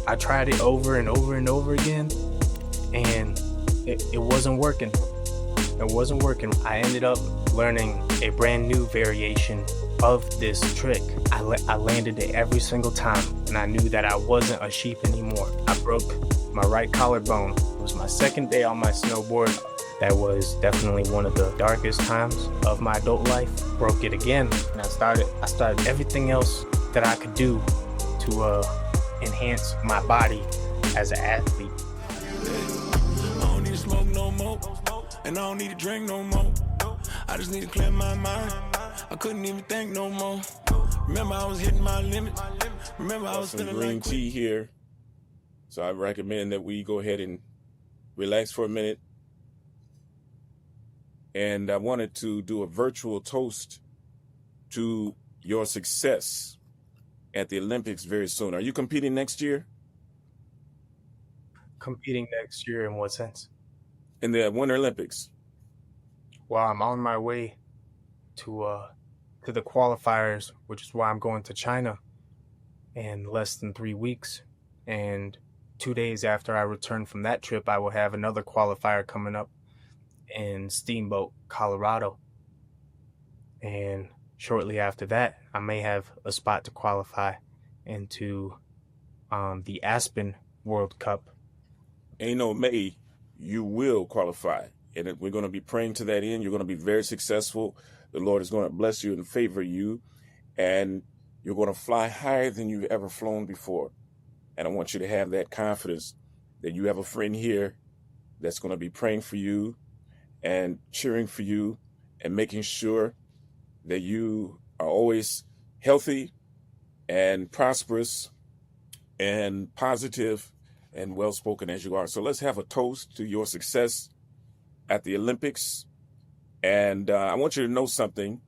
I tried it over and over and over again, and it wasn't working. It wasn't working. I ended up learning a brand new variation of this trick. I landed it every single time, and I knew that I wasn't a sheep anymore. I broke my right collarbone. It was my second day on my snowboard. That was definitely one of the darkest times of my adult life. Broke it again, and I started everything else that I could do to enhance my body as an athlete. I don't need to smoke no more, and I don't need to drink no more. I just need to clear my mind. I couldn't even think no more. Remember, I was hitting my limits. Remember, I was some feeling green like tea here. So I recommend that we go ahead and relax for a minute. And I wanted to do a virtual toast to your success at the Olympics very soon. Are you competing next year? Competing next year in what sense? In the Winter Olympics? Well, I'm on my way to the qualifiers, which is why I'm going to China in less than 3 weeks. And 2 days after I return from that trip, I will have another qualifier coming up in Steamboat, Colorado. And shortly after that, I may have a spot to qualify into the Aspen World Cup. Ain't no May, you will qualify. And we're going to be praying to that end. You're going to be very successful. The Lord is going to bless you and favor you. And you're going to fly higher than you've ever flown before. And I want you to have that confidence that you have a friend here that's going to be praying for you and cheering for you and making sure that you are always healthy and prosperous and positive and well-spoken as you are. So let's have a toast to your success at the Olympics. And I want you to know something.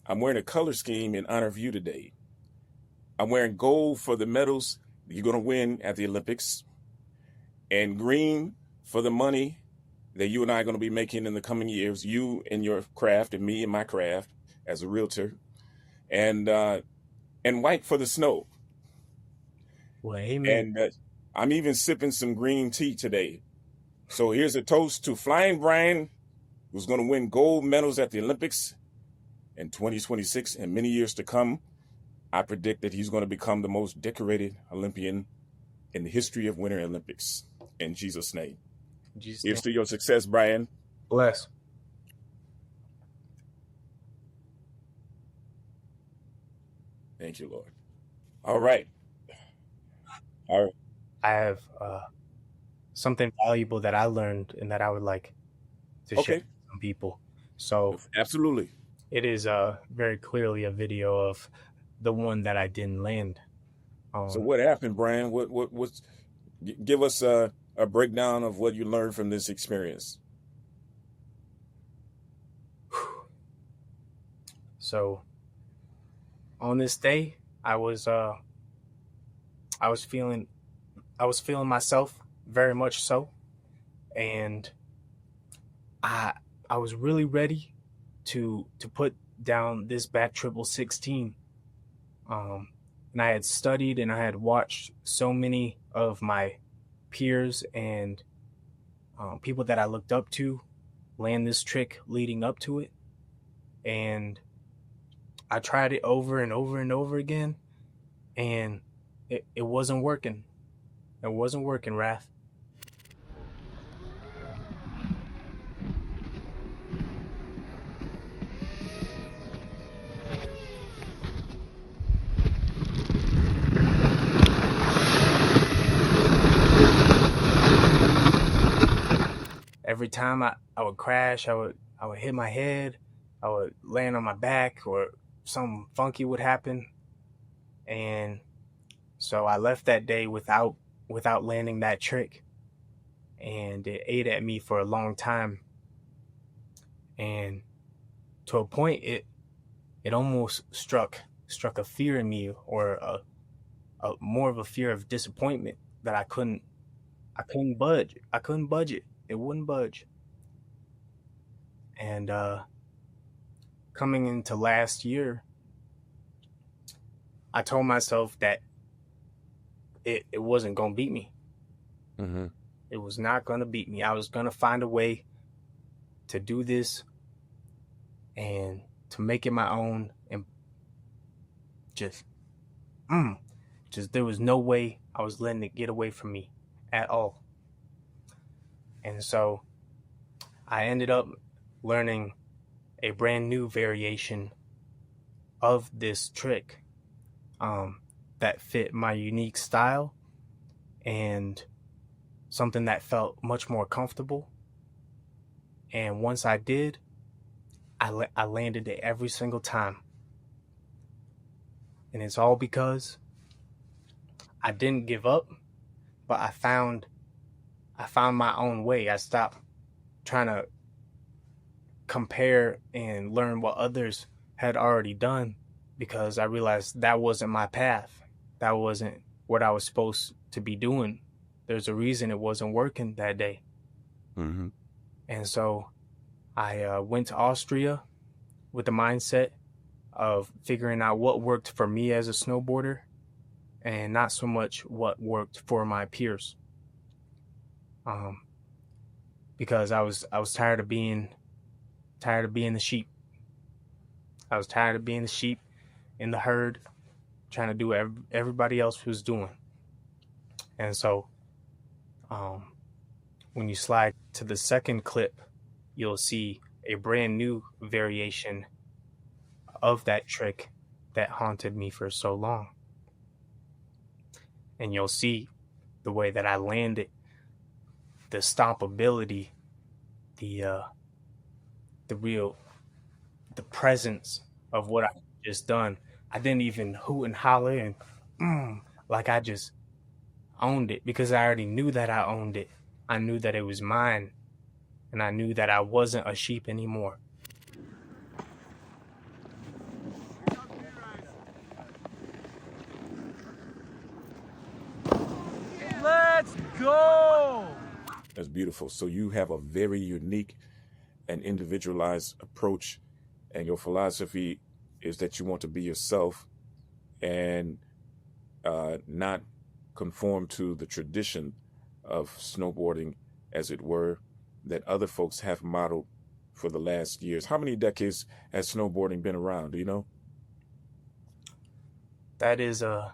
I'm wearing a color scheme in honor of you today. I'm wearing gold for the medals that you're going to win at the Olympics, and green for the money that you and I are going to be making in the coming years, you in your craft and me in my craft as a realtor, and white for the snow. Well, amen. And I'm even sipping some green tea today. So here's a toast to Flyin Brian, who's going to win gold medals at the Olympics in 2026 and many years to come. I predict that he's going to become the most decorated Olympian in the history of Winter Olympics. In Jesus' name. Here's to your success, Brian. Bless. Thank you, Lord. All right. I have something valuable that I learned and that I would like to share with some people. So absolutely, it is very clearly a video of the one that I didn't land. So what happened, Brian? What's give us a breakdown of what you learned from this experience. So on this day, I was feeling myself very much so, and I was really ready to put down this back triple 16. And I had studied and I had watched so many of my peers and people that I looked up to land this trick leading up to it. And I tried it over and over and over again, and it wasn't working. It wasn't working, Raph. Every time I would crash, I would hit my head, I would land on my back, or something funky would happen. And so I left that day without landing that trick. And it ate at me for a long time. And to a point, it almost struck a fear in me, or a more of a fear of disappointment that I couldn't budge. I couldn't budge it. It wouldn't budge. And coming into last year, I told myself that it wasn't going to beat me. Mm-hmm. It was not going to beat me. I was going to find a way to do this and to make it my own, and just there was no way I was letting it get away from me at all. And so I ended up learning a brand new variation of this trick that fit my unique style and something that felt much more comfortable. And once I did, I landed it every single time. And it's all because I didn't give up, but I found my own way. I stopped trying to compare and learn what others had already done, because I realized that wasn't my path. That wasn't what I was supposed to be doing. There's a reason it wasn't working that day. Mm-hmm. And so I went to Austria with the mindset of figuring out what worked for me as a snowboarder and not so much what worked for my peers. Because I was tired of being the sheep. I was tired of being the sheep in the herd, trying to do what everybody else was doing. And so when you slide to the second clip, you'll see a brand new variation of that trick that haunted me for so long. And you'll see the way that I landed, the stompability, the presence of what I just done. I didn't even hoot and holler and like I just owned it, because I already knew that I owned it. I knew that it was mine, and I knew that I wasn't a sheep anymore. Let's go! That's beautiful. So you have a very unique and individualized approach, and your philosophy is that you want to be yourself and not conform to the tradition of snowboarding, as it were, that other folks have modeled for the last years. How many decades has snowboarding been around? Do you know? That's a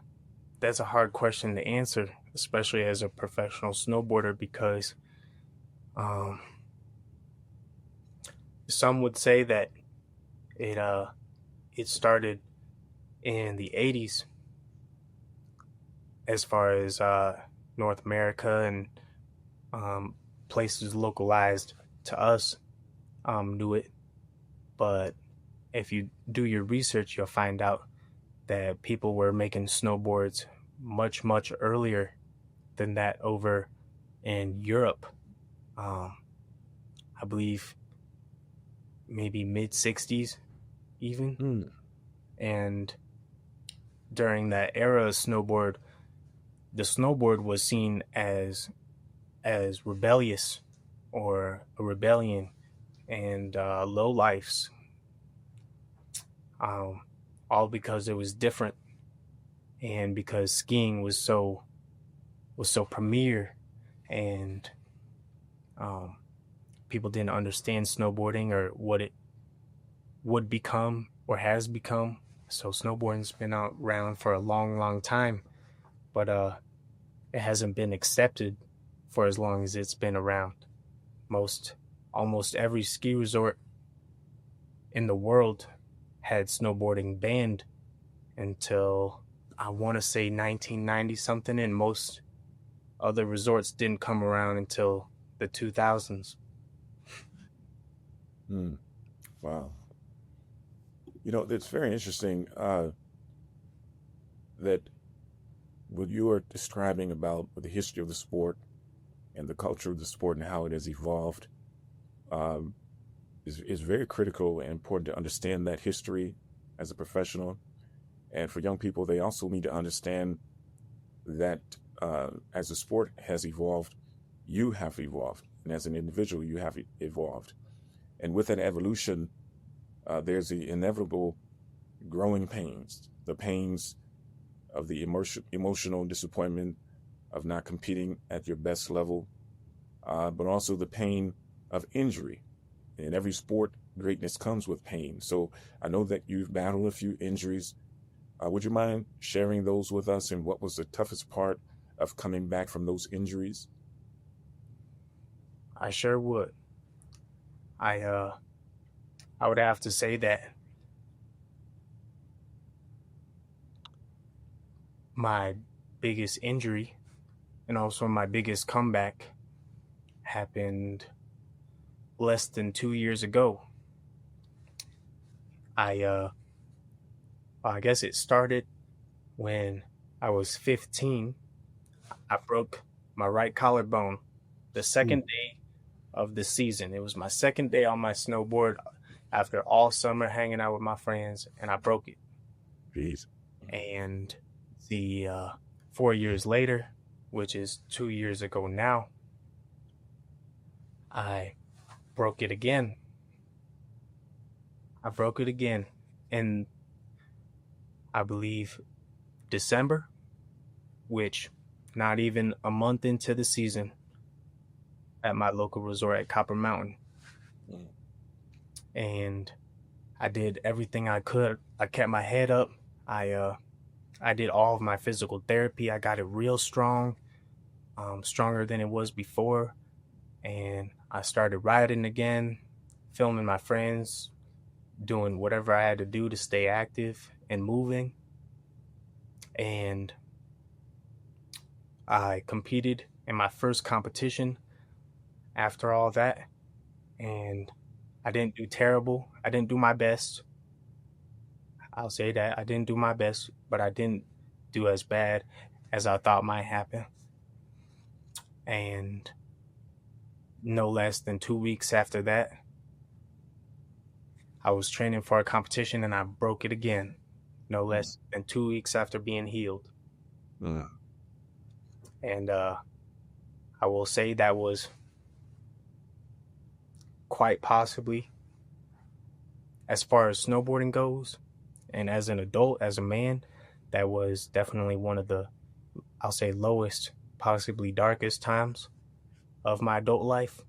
hard question to answer, especially as a professional snowboarder, because some would say that it started in the 80s, as far as North America and places localized to us knew it. But if you do your research, you'll find out that people were making snowboards much, much earlier than that over in Europe. I believe maybe mid-60s even. And during that era of snowboard, the snowboard was seen as rebellious or a rebellion, and low lifes, all because it was different, and because skiing was so premier, and people didn't understand snowboarding or what it would become or has become. So snowboarding's been around for a long, long time, but it hasn't been accepted for as long as it's been around. Almost every ski resort in the world had snowboarding banned until, I want to say, 1990 something, and most other resorts didn't come around until the 2000s. Wow. You know, it's very interesting that what you are describing about the history of the sport and the culture of the sport and how it has evolved is very critical and important to understand that history as a professional. And for young people, they also need to understand that as the sport has evolved, you have evolved. And as an individual, you have evolved. And with that evolution, there's the inevitable growing pains, the pains of the emotional disappointment of not competing at your best level, but also the pain of injury. In every sport, greatness comes with pain. So I know that you've battled a few injuries. Would you mind sharing those with us, and what was the toughest part of coming back from those injuries? I sure would. I would have to say that my biggest injury and also my biggest comeback happened less than 2 years ago. I guess it started when I was 15. I broke my right collarbone the second day of the season. It was my second day on my snowboard after all summer hanging out with my friends, and I broke it. Jeez. And the 4 years later, which is 2 years ago now, I broke it again. I broke it again in, I believe, December, which not even a month into the season at my local resort at Copper Mountain. And I did everything I could. I kept my head up. I did all of my physical therapy. I got it real strong, stronger than it was before. And I started riding again, filming my friends, doing whatever I had to do to stay active and moving. And I competed in my first competition after all that. And I didn't do terrible. I didn't do my best. I'll say that. I didn't do my best, but I didn't do as bad as I thought might happen. And no less than 2 weeks after that, I was training for a competition and I broke it again. No less than 2 weeks after being healed. And I will say that was quite possibly, as far as snowboarding goes, and as an adult, as a man, that was definitely one of the, I'll say, lowest, possibly darkest times of my adult life.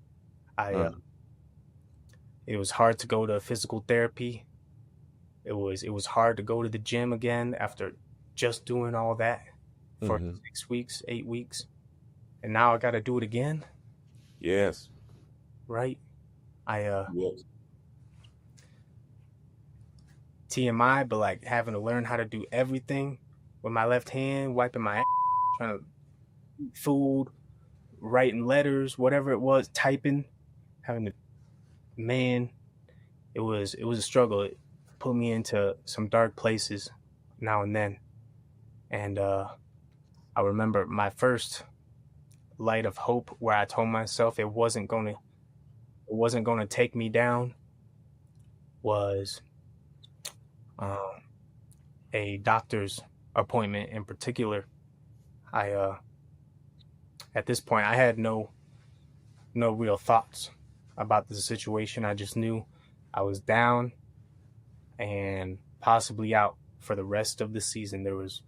It was hard to go to physical therapy. It was hard to go to the gym again after just doing all that for 6 weeks, 8 weeks. And now I got to do it again. Yes. Right? Yes. TMI, but like having to learn how to do everything with my left hand, wiping my ass, trying to food, writing letters, whatever it was, typing, having to, man, it was a struggle. It put me into some dark places now and then. And I remember my first light of hope where I told myself it wasn't going to take me down was a doctor's appointment in particular. At this point, I had no real thoughts about the situation. I just knew I was down and possibly out for the rest of the season. There was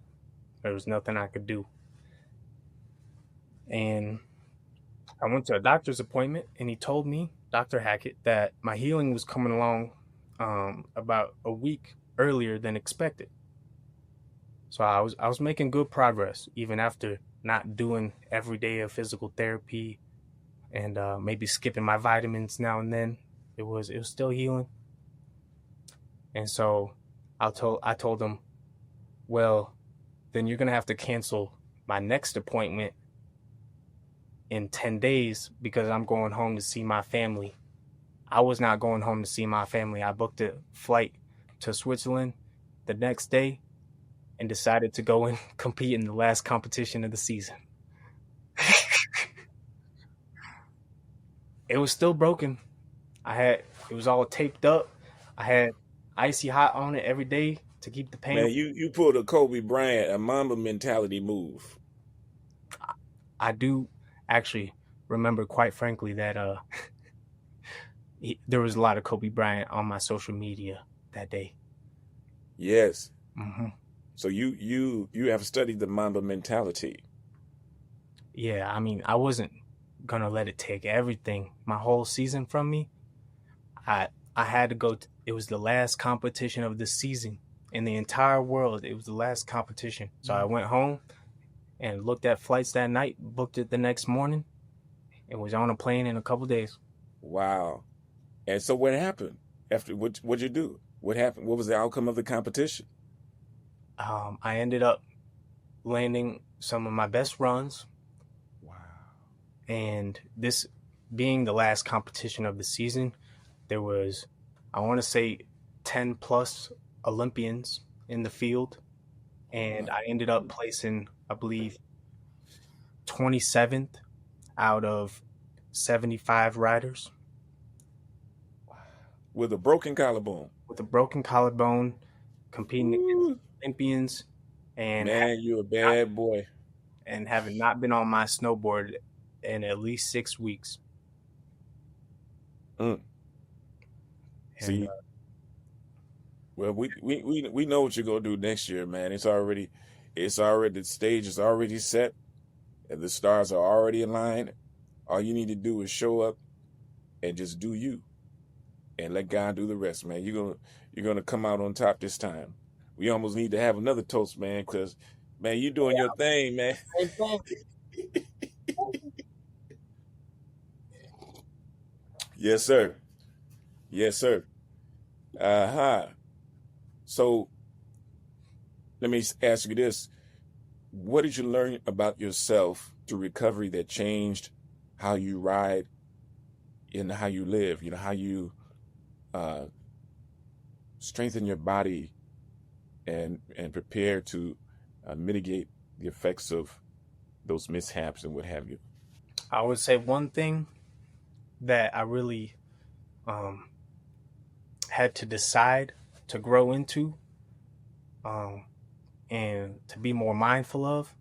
nothing I could do. And I went to a doctor's appointment, and he told me, Dr. Hackett, that my healing was coming along about a week earlier than expected. So I was making good progress, even after not doing every day of physical therapy and maybe skipping my vitamins now and then. It was still healing. And so I told him, well, then you're gonna have to cancel my next appointment in 10 days because I'm going home to see my family. I was not going home to see my family. I booked a flight to Switzerland the next day and decided to go and compete in the last competition of the season. It was still broken. It was all taped up. I had icy hot on it every day to keep the pain. Man, you pulled a Kobe Bryant, a Mamba Mentality move. I do actually remember, quite frankly, that there was a lot of Kobe Bryant on my social media that day. Yes. Mm-hmm. So you have studied the Mamba mentality. Yeah, I mean, I wasn't gonna let it take everything, my whole season from me. I I had to go. It was the last competition of the season in the entire world. It was the last competition, so I went home and looked at flights that night, booked it the next morning, and was on a plane in a couple days. Wow. And so what happened after? What'd you do? What happened? What was the outcome of the competition? I ended up landing some of my best runs, Wow. and this being the last competition of the season, there was, I want to say, 10 plus Olympians in the field, and I ended up placing, I believe, 27th out of 75 riders With a broken collarbone. with a broken collarbone, competing against Ooh. Olympians, and Man, you a bad boy. having not been on my snowboard in at least 6 weeks. Mm. And See, well, we know what you're gonna do next year, man. It's already the stage is already set, and the stars are already aligned. All you need to do is show up and just do you, and let God do the rest, man. You're gonna come out on top this time. We almost need to have another toast, man, because man, you doing your thing, man. Yes, sir. Yes, sir. Uh-huh. So let me ask you this. What did you learn about yourself through recovery that changed how you ride and how you live? You know, how you uh, strengthen your body and prepare to mitigate the effects of those mishaps and what have you. I would say one thing that I really had to decide to grow into um, and to be more mindful of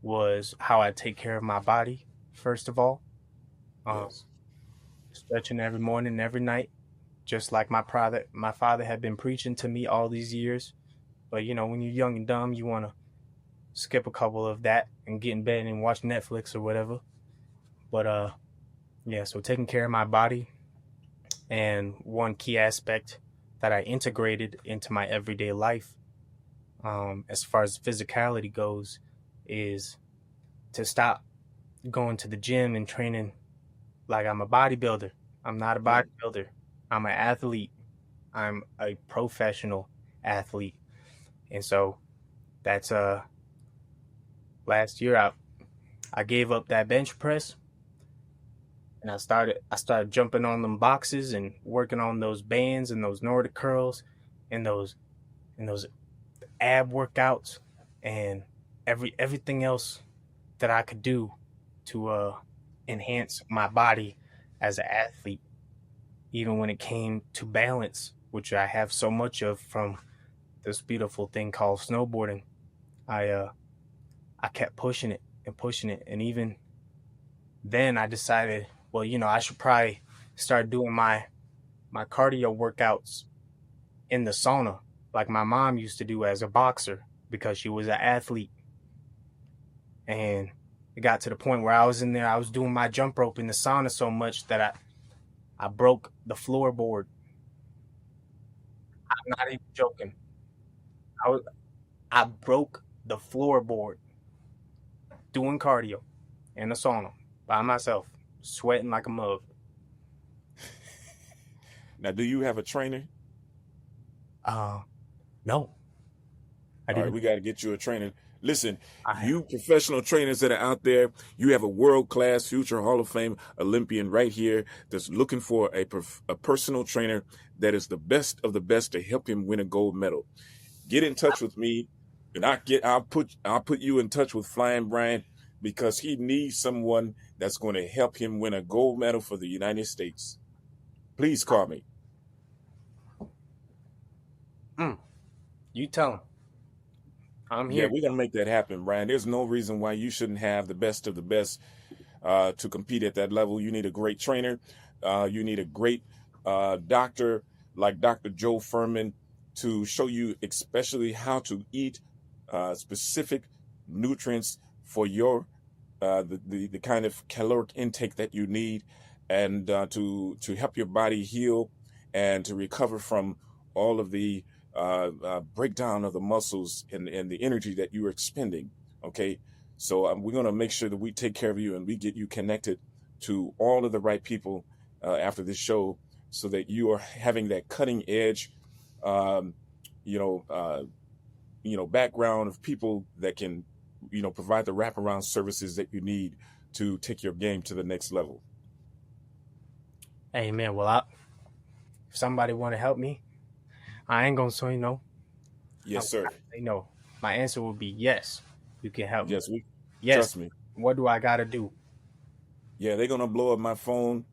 was how I take care of my body, first of all. Yes. Stretching every morning, every night, just like my father had been preaching to me all these years. But you know, when you're young and dumb, you want to skip a couple of that and get in bed and watch Netflix or whatever. But yeah, so taking care of my body, and one key aspect that I integrated into my everyday life, as far as physicality goes, is to stop going to the gym and training like I'm a bodybuilder. I'm not a bodybuilder. I'm an athlete. I'm a professional athlete. And so that's last year I gave up that bench press, and I started jumping on them boxes and working on those bands and those Nordic curls and those ab workouts and everything else that I could do to enhance my body as an athlete, even when it came to balance, which I have so much of from this beautiful thing called snowboarding. I kept pushing it and pushing it, and even then I decided, well, you know, I should probably start doing my cardio workouts in the sauna like my mom used to do as a boxer, because she was an athlete. And it got to the point where I was in there, I was doing my jump rope in the sauna so much that I broke the floorboard. I'm not even joking. I broke the floorboard doing cardio in the sauna by myself, sweating like a mug. Now, do you have a trainer? No. I All right, didn't. we got to get you a trainer. Listen, I- you professional trainers that are out there, you have a world-class future Hall of Fame Olympian right here that's looking for a personal trainer that is the best of the best to help him win a gold medal. Get in touch with me, and I'll put you in touch with Flyin Brian, because he needs someone that's going to help him win a gold medal for the United States. Please call me. You tell him. I'm Yeah, here. we're going to make that happen, Brian. There's no reason why you shouldn't have the best of the best to compete at that level. You need a great trainer. You need a great doctor like Dr. Joe Furman to show you especially how to eat specific nutrients for your the kind of caloric intake that you need, and to help your body heal and to recover from all of the breakdown of the muscles and the energy that you are expending. Okay, so we're going to make sure that we take care of you and we get you connected to all of the right people after this show, so that you are having that cutting edge, background of people that can, provide the wraparound services that you need to take your game to the next level. Hey, man, well, if somebody want to help me, I ain't going to say no. Yes, sir. No. My answer would be yes. You can help yes, me. Yes, trust me. What do I got to do? Yeah, they're going to blow up my phone,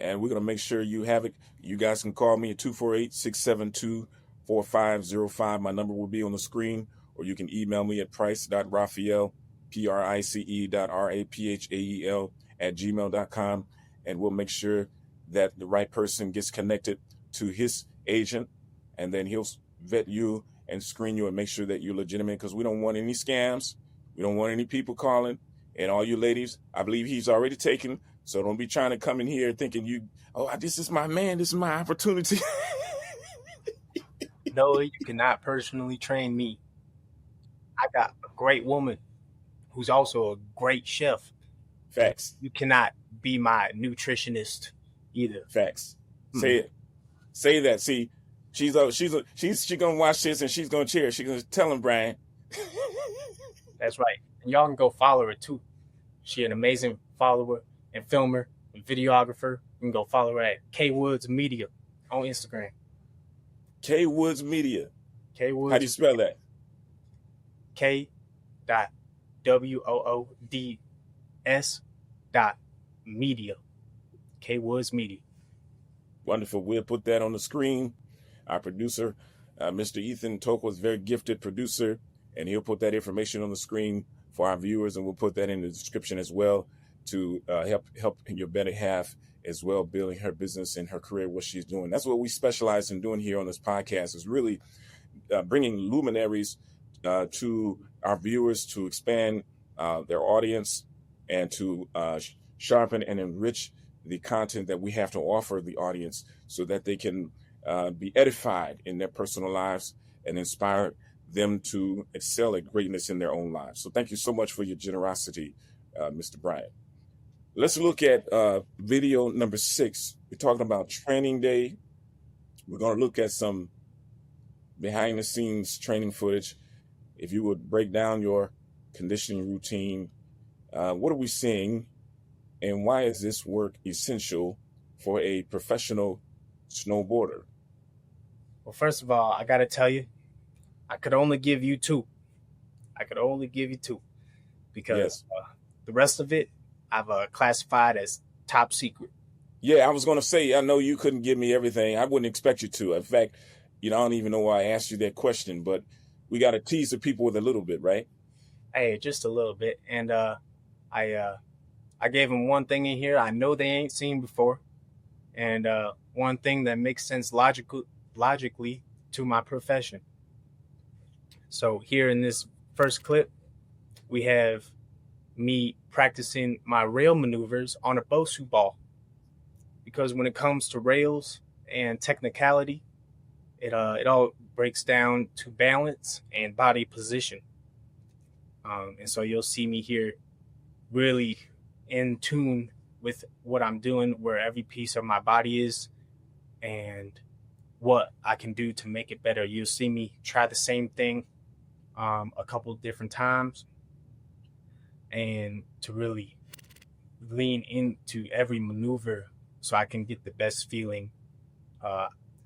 and we're going to make sure you have it. You guys can call me at 248-672-4505. My number will be on the screen, or you can email me at price.raphael, price.raphael @gmail.com, and we'll make sure that the right person gets connected to his agent, and then he'll vet you and screen you and make sure that you're legitimate, because we don't want any scams. We don't want any people calling. And all you ladies, I believe he's already taken, so don't be trying to come in here thinking this is my man, this is my opportunity. No, you cannot personally train me. I got a great woman who's also a great chef. Facts. You cannot be my nutritionist either. Facts. Say it. Say that. See, she's gonna watch this and she's gonna cheer. She's gonna tell him, Brian. That's right. And y'all can go follow her too. She's an amazing follower and filmer and videographer. You can go follow her at Kwoodsmedia on Instagram. Kwoodsmedia. Kwoods. How do you spell that? K.WOODS.media. Kwoodsmedia. Wonderful. We'll put that on the screen. Our producer, Mr. Ethan Toko, is a very gifted producer, and he'll put that information on the screen for our viewers, and we'll put that in the description as well to help your better half as well, building her business and her career, what she's doing. That's what we specialize in doing here on this podcast, is really bringing luminaries to our viewers to expand their audience and to sharpen and enrich the content that we have to offer the audience, so that they can be edified in their personal lives and inspire them to excel at greatness in their own lives. So thank you so much for your generosity, Mr. Brian. Let's look at video number 6. We're talking about training day. We're going to look at some behind the scenes training footage. If you would break down your conditioning routine, what are we seeing, and why is this work essential for a professional snowboarder? Well, first of all, I got to tell you, I could only give you 2. Because the rest of it, I've classified as top secret. Yeah, I was going to say, I know you couldn't give me everything. I wouldn't expect you to. In fact, I don't even know why I asked you that question, but we got to tease the people with a little bit, right? Hey, just a little bit. And I gave them one thing in here I know they ain't seen before, and one thing that makes sense logically to my profession. So here in this first clip, we have me practicing my rail maneuvers on a Bosu ball. Because when it comes to rails and technicality, it all breaks down to balance and body position. And so you'll see me here really in tune with what I'm doing, where every piece of my body is, and what I can do to make it better. You'll see me try the same thing a couple different times, and to really lean into every maneuver so I can get the best feeling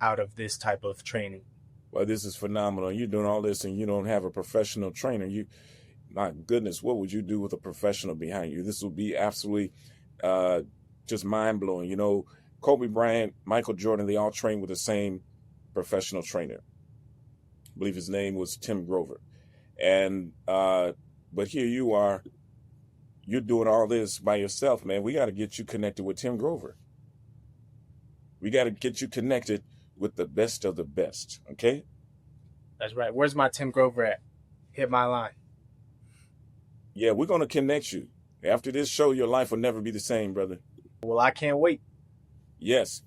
out of this type of training. Well, this is phenomenal. You're doing all this and you don't have a professional trainer. My goodness, what would you do with a professional behind you? This would be absolutely just mind-blowing. Kobe Bryant, Michael Jordan, they all trained with the same professional trainer. I believe his name was Tim Grover. And but here you are, you're doing all this by yourself, man. We got to get you connected with Tim Grover. We got to get you connected with the best of the best, okay? That's right. Where's my Tim Grover at? hit my line. Yeah, we're going to connect you. After this show, your life will never be the same, brother. Well, I can't wait. Yes.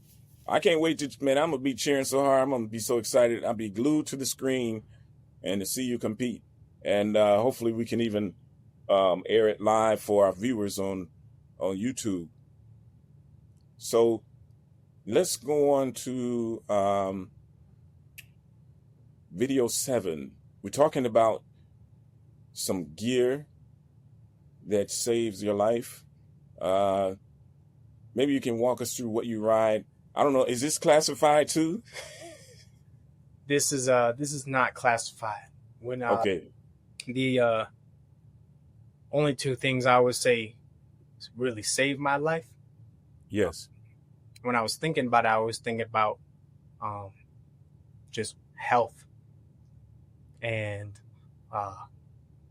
I can't wait to, man, I'm going to be cheering so hard. I'm going to be so excited. I'll be glued to the screen and to see you compete. And hopefully we can even air it live for our viewers on YouTube. So let's go on to video 7. We're talking about some gear that saves your life. Maybe you can walk us through what you ride. I don't know. Is this classified too? This is not classified. When Okay. The only two things I would say really saved my life. Yes. When I was thinking about it, I was thinking about just health and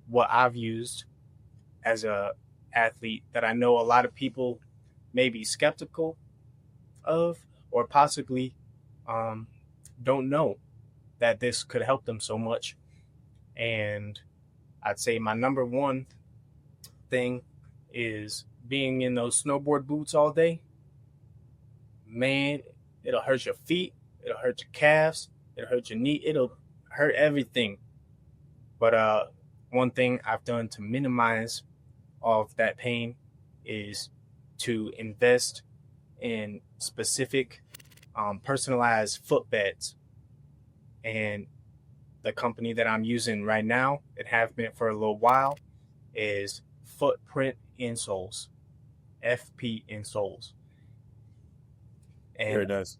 what I've used as a athlete that I know a lot of people may be skeptical of, or possibly don't know that this could help them so much. And I'd say my number one thing is being in those snowboard boots all day. Man, it'll hurt your feet, it'll hurt your calves, it'll hurt your knee, it'll hurt everything. But one thing I've done to minimize all of that pain is to invest in specific personalized footbeds. And the company that I'm using right now, it have been for a little while, is Footprint Insoles, FP Insoles. And Very nice.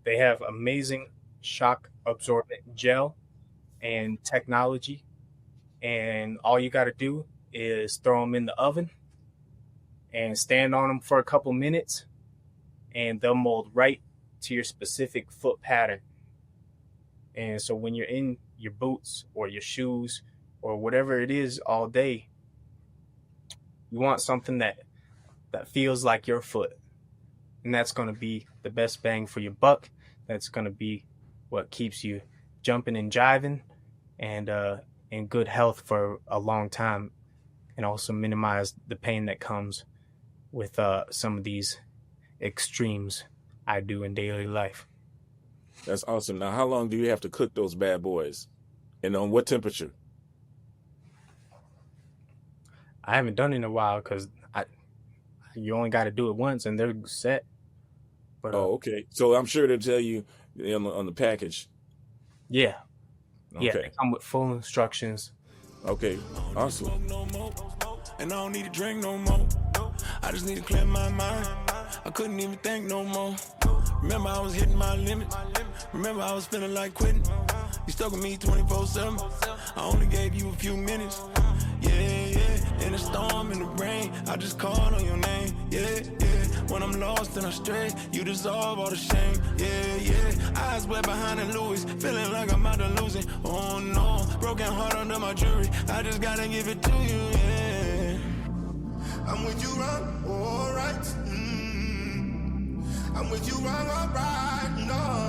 they have amazing shock absorbent gel and technology. And all you got to do is throw them in the oven and stand on them for a couple minutes, and they'll mold right to your specific foot pattern. And so when you're in your boots or your shoes or whatever it is all day, you want something that feels like your foot. And that's going to be the best bang for your buck. That's going to be what keeps you jumping and jiving and in good health for a long time, and also minimize the pain that comes with some of these extremes I do in daily life. That's awesome. Now, how long do you have to cook those bad boys? And on what temperature? I haven't done it in a while because you only got to do it once and they're set. But, okay. So I'm sure they'll tell you on the package. Yeah. Okay. Yeah, they come with full instructions. Okay. Awesome. And I don't need to drink no more. I just need to clear my mind. I couldn't even think no more. Remember I was hitting my limit. Remember I was feeling like quitting. You stuck with me 24/7. I only gave you a few minutes. Yeah. In the storm, in the rain, I just called on your name. Yeah. When I'm lost and I'm straight, you dissolve all the shame. Yeah. Eyes wet behind the Louis, feeling like I'm about to lose it. Oh no, broken heart under my jewelry. I just gotta give it to you. Yeah. I'm with you wrong, alright. I'm with you wrong, alright. No.